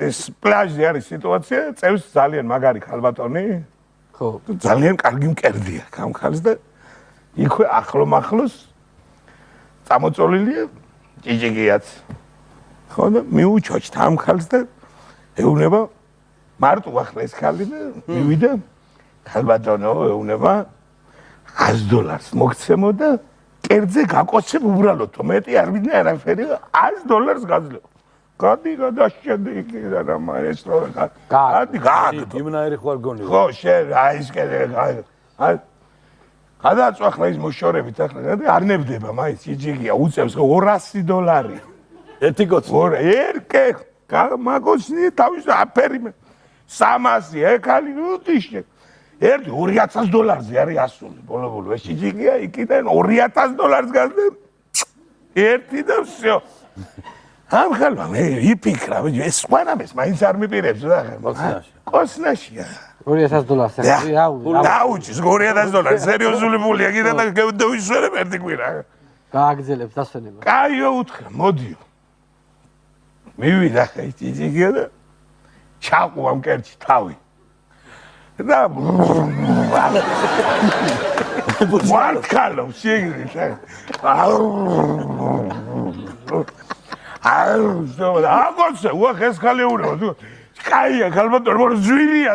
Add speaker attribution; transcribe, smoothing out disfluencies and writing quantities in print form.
Speaker 1: ეს პლაჟი არის სიტუაცია, წევს ძალიან მაგარი ხალბატონი.
Speaker 2: ხო.
Speaker 1: ძალიან კარგი მკერდია გამხალს და იქვე ახლოს წამოწოლილია ჭიჭიკიაც. ხო და მიუჩოჩთ ამ ხალს და ეუნება მარტო ახლა ეს ხალი და მივიდა ხალბატონო ეუნება $100 მოგცემო და კერძე გაკოცებ უბრალოდ მეტი არ ვიდნენ არაფერი $100 გაძლევ. გადი გადაშენდი იქ და მაინც რო გადი
Speaker 3: იმნაირი ხوار გონი.
Speaker 1: ხო შენ აი ეს კიდე აი გადაწვახლა ის მოშორებით ახლა არ ნებდება მაინც ჭიჭიკია უწევს $200.
Speaker 3: ერთი კოცი.
Speaker 1: ერკე მაგოსნი თავის აფერი 300 ეკალი უდიშე ერთი $200 არის ასული ბოლო ეს ჭიჭიკია იქიდან $200 გასდე ერთი და всё ამ ხალხმა მე იფიქრა ეს სვანამეს მაინც არ მიპირებს რა კოსნაშია
Speaker 2: $200
Speaker 1: დაუჭის $200 სერიოზული ფულია კიდე და დავისვერებ ერთი კვირა
Speaker 2: გააგზელებს დასვენება
Speaker 1: კაიო უთხრა მოდიო მივიდა ხა ის ჭიჭიკია და ჩაყუ ამ კერჩი თავი და ვარქალო შეგრით აგოზე უახეს ხალეურა კაია ხალბატონო ზვირია